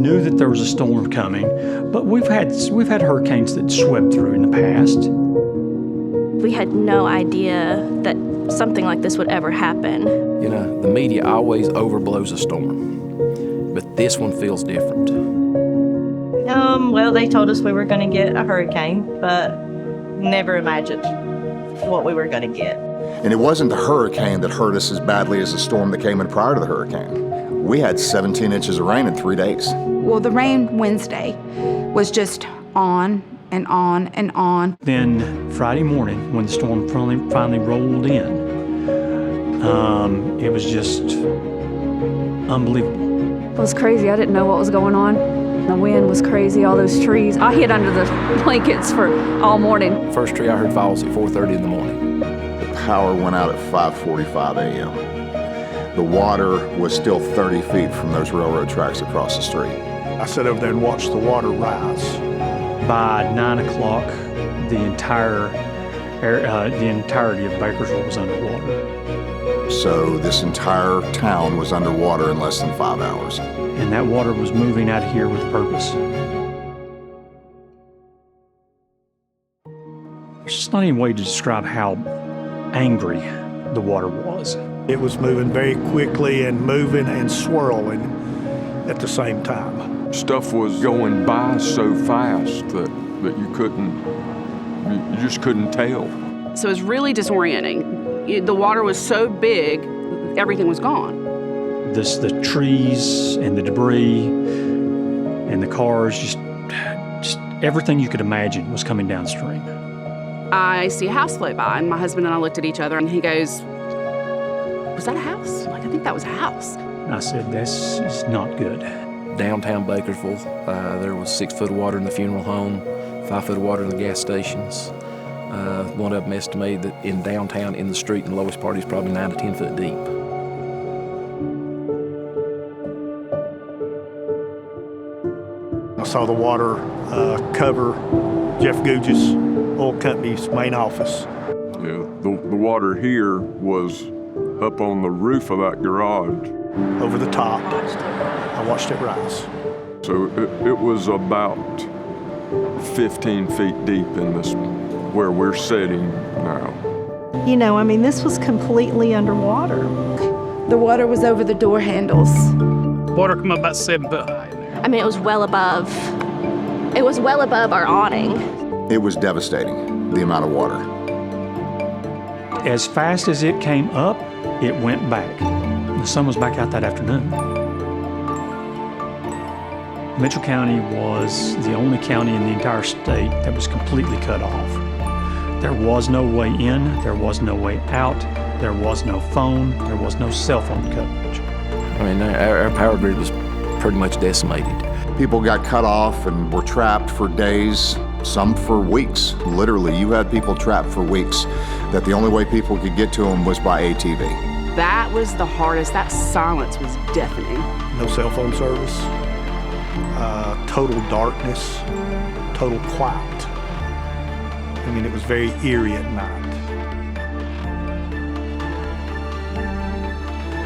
knew that there was a storm coming, but we've had hurricanes that swept through in the past. We had no idea that something like this would ever happen. You know, the media always overblows a storm, but this one feels different. Well, they told us we were going to get a hurricane, but never imagined what we were going to get. And it wasn't the hurricane that hurt us as badly as the storm that came in prior to the hurricane. We had 17 inches of rain in 3 days. Well, the rain Wednesday was just on and on and on. Then Friday morning, when the storm finally rolled in, it was just unbelievable. It was crazy. I didn't know what was going on. The wind was crazy, all those trees. I hid under the blankets for all morning. First tree I heard fall was at 4:30 in the morning. The power went out at 5:45 a.m. The water was still 30 feet from those railroad tracks across the street. I sat over there and watched the water rise. By 9 o'clock, the entirety of Bakersville was underwater. So this entire town was underwater in less than 5 hours. And that water was moving out of here with purpose. There's just not any way to describe how angry the water was. It was moving very quickly and moving and swirling at the same time. Stuff was going by so fast that you just couldn't tell. So it was really disorienting. The water was so big, everything was gone. The trees and the debris and the cars, just everything you could imagine was coming downstream. I see a house float by, and my husband and I looked at each other, and he goes, "Was that a house?" I'm like, "I think that was a house." And I said, "This is not good." Downtown Bakersville, there was 6 foot of water in the funeral home, 5 foot of water in the gas stations. One of them estimated that in downtown, in the street, in the lowest part, is probably 9 to 10 foot deep. I saw the water cover Jeff Googe's oil company's main office. Yeah, the water here was up on the roof of that garage. Over the top, I watched it rise. So it was about 15 feet deep in this, where we're sitting now. You know, I mean, this was completely underwater. The water was over the door handles. Water come up about 7 foot high. I mean, it was well above our awning. It was devastating, the amount of water. As fast as it came up, it went back. The sun was back out that afternoon. Mitchell County was the only county in the entire state that was completely cut off. There was no way in, there was no way out, there was no phone, there was no cell phone coverage. I mean, our power grid was pretty much decimated. People got cut off and were trapped for days, some for weeks. Literally, you had people trapped for weeks that the only way people could get to them was by ATV. That was the hardest. That silence was deafening. No cell phone service, total darkness, total quiet. I mean, it was very eerie at night.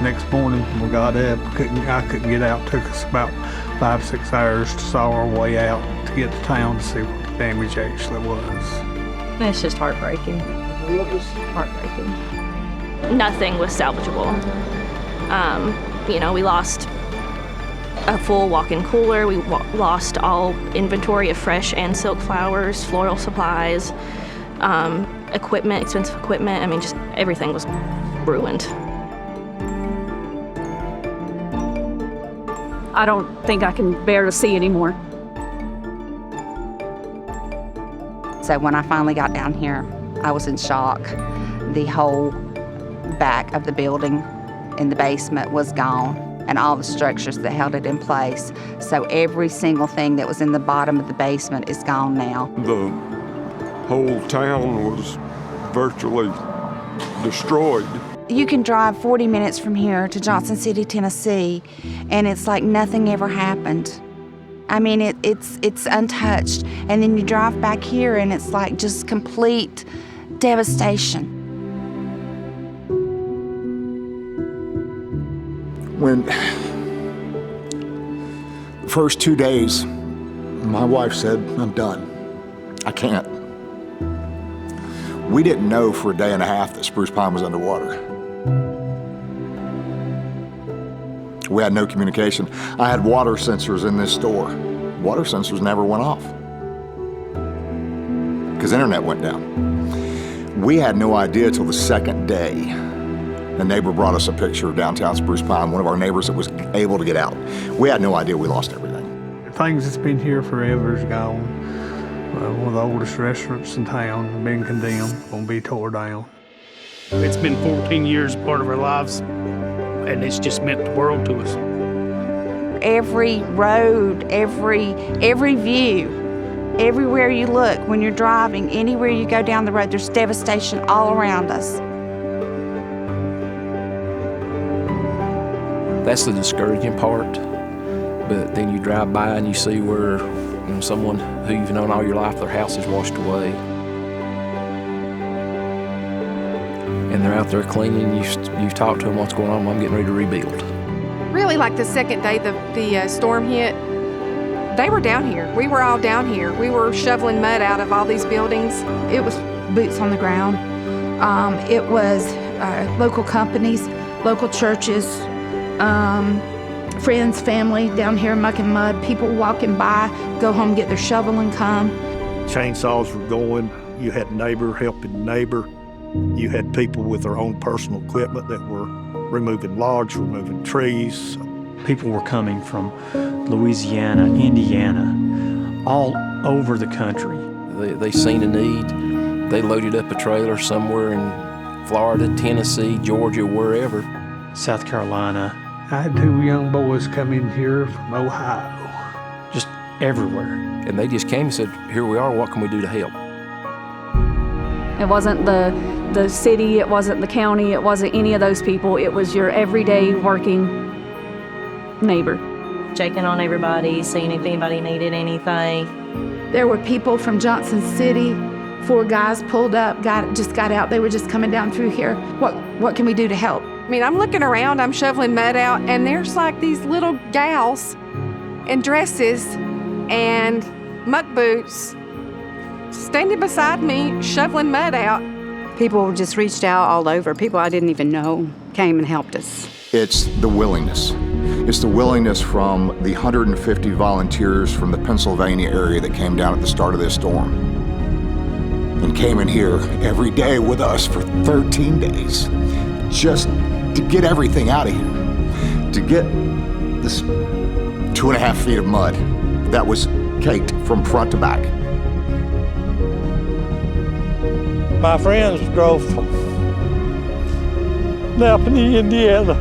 Next morning, we got up. I couldn't get out. It took us about 5 or 6 hours to saw our way out to get to town to see what the damage actually was. It's just heartbreaking. Heartbreaking. Nothing was salvageable. We lost a full walk-in cooler. We lost all inventory of fresh and silk flowers, floral supplies, equipment, expensive equipment. I mean, just everything was ruined. I don't think I can bear to see anymore. So when I finally got down here, I was in shock. The whole back of the building in the basement was gone, and all the structures that held it in place. So every single thing that was in the bottom of the basement is gone now. The whole town was virtually destroyed. You can drive 40 minutes from here to Johnson City, Tennessee, and it's like nothing ever happened. I mean, it's untouched. And then you drive back here and it's like just complete devastation. When First 2 days, my wife said, I'm done. I can't. We didn't know for a day and a half that Spruce Pine was underwater. We had no communication. I had water sensors in this store. Water sensors never went off because internet went down. We had no idea till the second day. A neighbor brought us a picture of downtown Spruce Pine, one of our neighbors that was able to get out. We had no idea we lost everything. Things that's been here forever is gone. One of the oldest restaurants in town, been condemned, gonna be tore down. It's been 14 years, part of our lives, and it's just meant the world to us. Every road, every view, everywhere you look when you're driving, anywhere you go down the road, there's devastation all around us. That's the discouraging part. But then you drive by and you see where someone who you've known all your life, their house is washed away. And they're out there cleaning. You've talked to them, what's going on? I'm getting ready to rebuild. Really, like the second day the storm hit, they were down here. We were all down here. We were shoveling mud out of all these buildings. It was boots on the ground. It was local companies, local churches, friends, family down here mucking mud, people walking by, go home, get their shovel and come. Chainsaws were going. You had neighbor helping neighbor. You had people with their own personal equipment that were removing logs, removing trees. People were coming from Louisiana, Indiana, all over the country. They seen a need. They loaded up a trailer somewhere in Florida, Tennessee, Georgia, wherever. South Carolina. I had 2 young boys come in here from Ohio. Just everywhere. And they just came and said, here we are, what can we do to help? It wasn't the city, it wasn't the county, it wasn't any of those people. It was your everyday working neighbor. Checking on everybody, seeing if anybody needed anything. There were people from Johnson City. 4 guys pulled up, just got out. They were just coming down through here. What can we do to help? I mean, I'm looking around, I'm shoveling mud out, and there's like these little gals in dresses and muck boots standing beside me, shoveling mud out. People just reached out all over. People I didn't even know came and helped us. It's the willingness. It's the willingness from the 150 volunteers from the Pennsylvania area that came down at the start of this storm and came in here every day with us for 13 days just to get everything out of here, to get this 2.5 feet of mud that was caked from front to back. My friends drove from Napanee, Indiana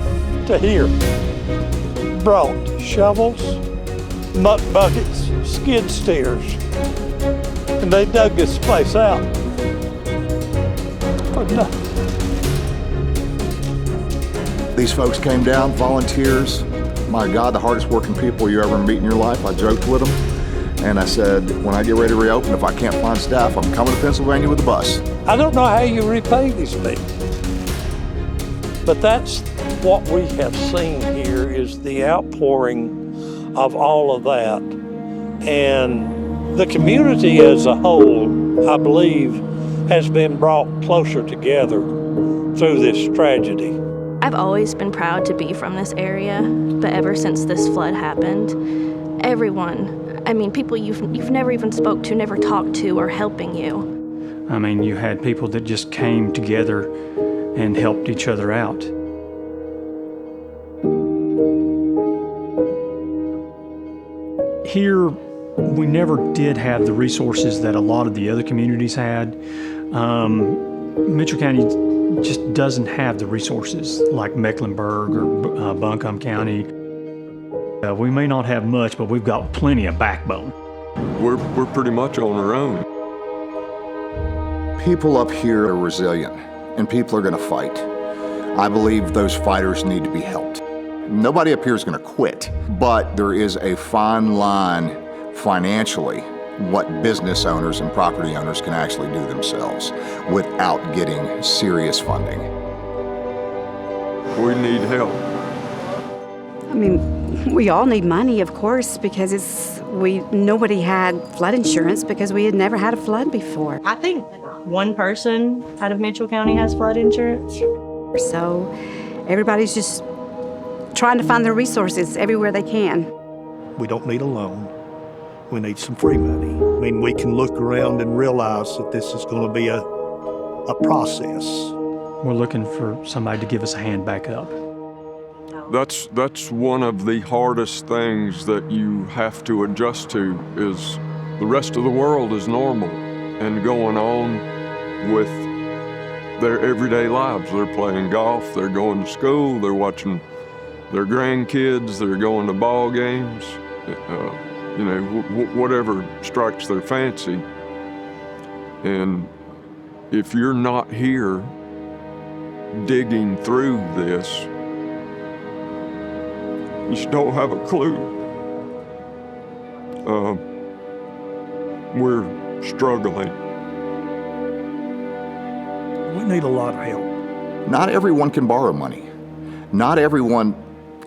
to here. Brought shovels, muck buckets, skid steers, and they dug this place out for nothing. These folks came down, volunteers. My God, the hardest working people you ever meet in your life. I joked with them, and I said, when I get ready to reopen, if I can't find staff, I'm coming to Pennsylvania with a bus. I don't know how you repay these people, but that's what we have seen here is the outpouring of all of that. And the community as a whole, I believe, has been brought closer together through this tragedy. I've always been proud to be from this area, but ever since this flood happened, everyone, I mean, people you've never even spoke to, never talked to, are helping you. I mean, you had people that just came together and helped each other out. Here, we never did have the resources that a lot of the other communities had. Mitchell County just doesn't have the resources like Mecklenburg or Buncombe County. We may not have much, but we've got plenty of backbone. We're pretty much on our own. People up here are resilient, and people are going to fight. I believe those fighters need to be helped. Nobody up here is going to quit, but there is a fine line financially what business owners and property owners can actually do themselves without getting serious funding. We need help. I mean, we all need money, of course, because nobody had flood insurance because we had never had a flood before. I think one person out of Mitchell County has flood insurance. So everybody's just trying to find their resources everywhere they can. We don't need a loan. We need some free money. I mean, we can look around and realize that this is going to be a process. We're looking for somebody to give us a hand back up. That's one of the hardest things that you have to adjust to is the rest of the world is normal and going on with their everyday lives. They're playing golf, they're going to school, they're watching their grandkids, they're going to ball games, whatever strikes their fancy. And if you're not here digging through this, you just don't have a clue. We're struggling. We need a lot of help. Not everyone can borrow money. Not everyone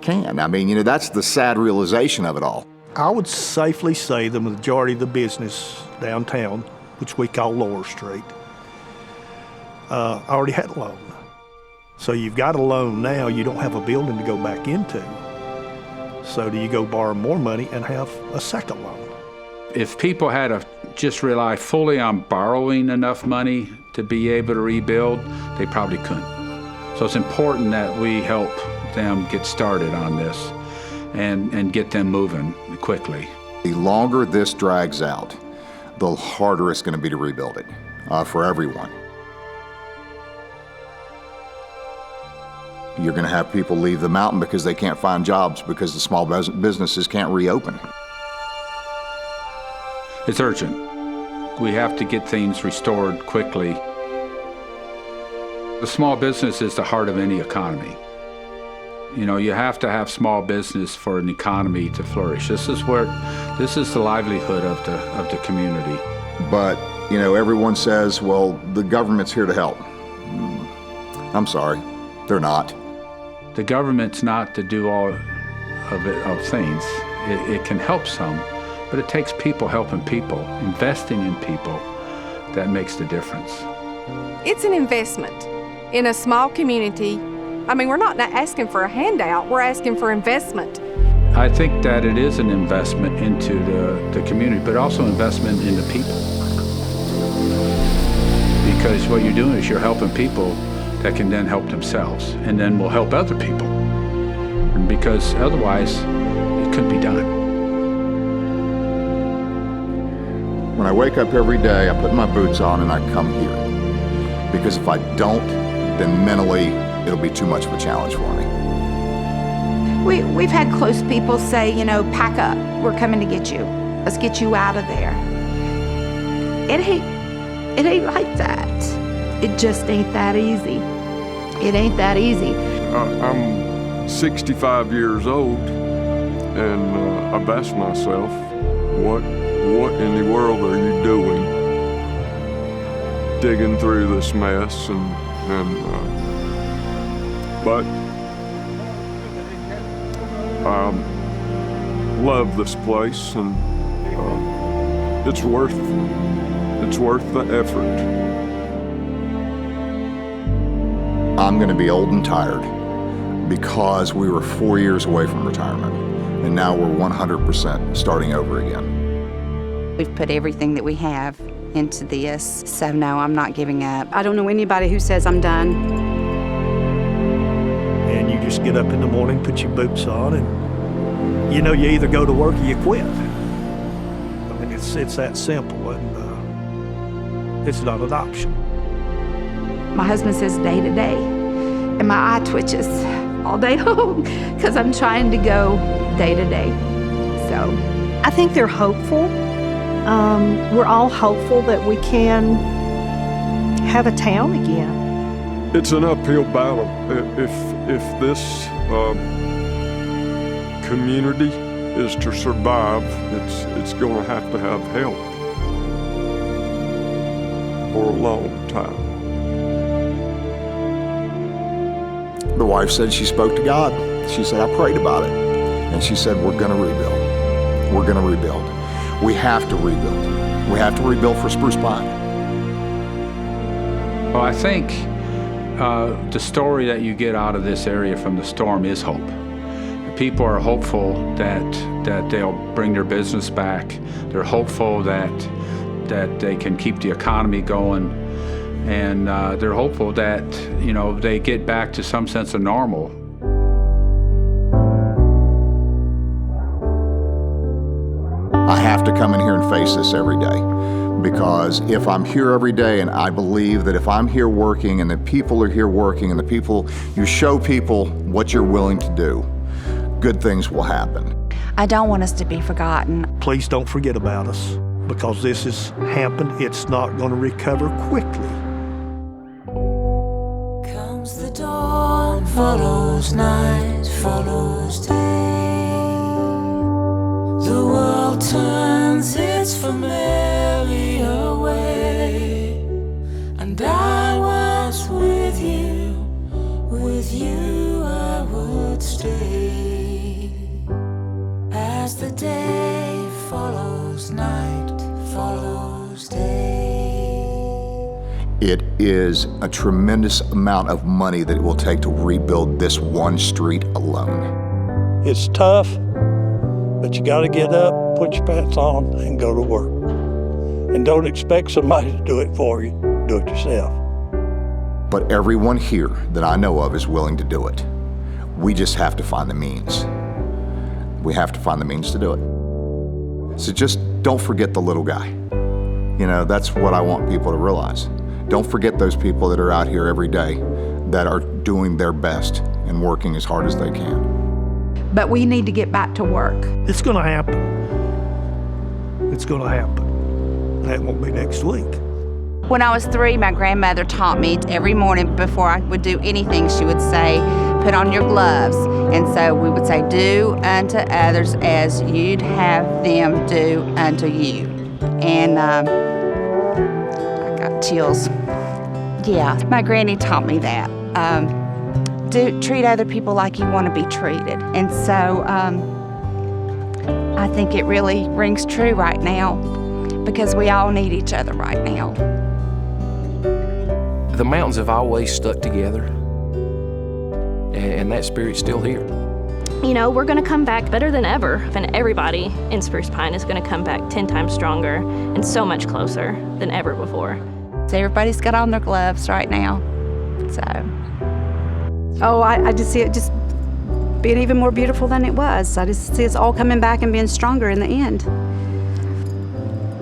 can. I mean, that's the sad realization of it all. I would safely say the majority of the business downtown, which we call Lower Street, already had a loan. So you've got a loan now, you don't have a building to go back into. So do you go borrow more money and have a second loan? If people had to just rely fully on borrowing enough money to be able to rebuild, they probably couldn't. So it's important that we help them get started on this and get them moving quickly. The longer this drags out, the harder it's going to be to rebuild it for everyone. You're going to have people leave the mountain because they can't find jobs because the small businesses can't reopen. It's urgent. We have to get things restored quickly. The small business is the heart of any economy. You have to have small business for an economy to flourish. This is the livelihood of the community. But, everyone says, well, the government's here to help. I'm sorry, they're not. The government's not to do all of things. It can help some, but it takes people helping people, investing in people that makes the difference. It's an investment in a small community. I mean, we're not asking for a handout, we're asking for investment. I think that it is an investment into the community, but also investment in the people. Because what you're doing is you're helping people that can then help themselves, and then will help other people. Because otherwise, it couldn't be done. When I wake up every day, I put my boots on and I come here. Because if I don't, then mentally, it'll be too much of a challenge for me. We've had close people say, pack up, we're coming to get you. Let's get you out of there. It ain't like that. It just ain't that easy. It ain't that easy. I'm 65 years old, and I've asked myself, what in the world are you doing digging through this mess? But I love this place, and it's worth the effort. I'm going to be old and tired because we were 4 years away from retirement, and now we're 100% starting over again. We've put everything that we have into this, so no, I'm not giving up. I don't know anybody who says I'm done. And you just get up in the morning, put your boots on, and you either go to work or you quit. I mean, it's that simple, and it's not an option. My husband says day to day, and my eye twitches all day long because I'm trying to go day to day. So I think they're hopeful. We're all hopeful that we can have a town again. It's an uphill battle. If this community is to survive, it's going to have help for a long time. The wife said she spoke to God. She said, I prayed about it. And she said, we're gonna rebuild. We're gonna rebuild. We have to rebuild. We have to rebuild for Spruce Pine. Well, I think the story that you get out of this area from the storm is hope. People are hopeful that they'll bring their business back. They're hopeful that they can keep the economy going, and they're hopeful that they get back to some sense of normal. I have to come in here and face this every day, because if I'm here every day, and I believe that if I'm here working and the people are here working and you show people what you're willing to do, good things will happen. I don't want us to be forgotten. Please don't forget about us, because this has happened. It's not going to recover quickly. Comes the dawn, follows night, follows day. The world turns its familiar way, and I was with you I would stay. As the day follows night, follows day. It is a tremendous amount of money that it will take to rebuild this one street alone. It's tough, but you got to get up, put your pants on, and go to work. And don't expect somebody to do it for you. Do it yourself. But everyone here that I know of is willing to do it. We just have to find the means. We have to find the means to do it. So just don't forget the little guy. That's what I want people to realize. Don't forget those people that are out here every day that are doing their best and working as hard as they can. But we need to get back to work. It's going to happen. It's going to happen. That won't be next week. When I was 3, my grandmother taught me every morning before I would do anything, she would say, put on your gloves. And so we would say, do unto others as you'd have them do unto you. And I got chills. Yeah, my granny taught me that. Treat other people like you want to be treated. And so I think it really rings true right now, because we all need each other right now. The mountains have always stuck together, and that spirit's still here. We're going to come back better than ever, and everybody in Spruce Pine is going to come back 10 times stronger and so much closer than ever before. So everybody's got on their gloves right now. So. Oh, I just see it just being even more beautiful than it was. I just see us all coming back and being stronger in the end.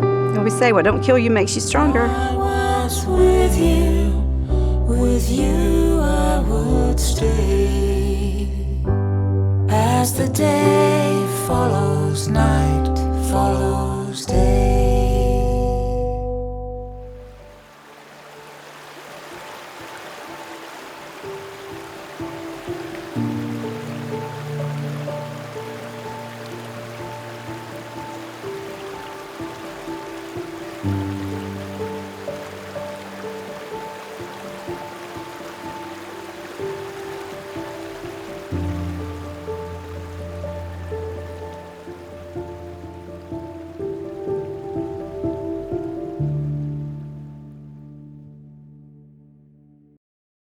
And we say, what don't kill you makes you stronger. I was with you I would stay. As the day follows night, follows day.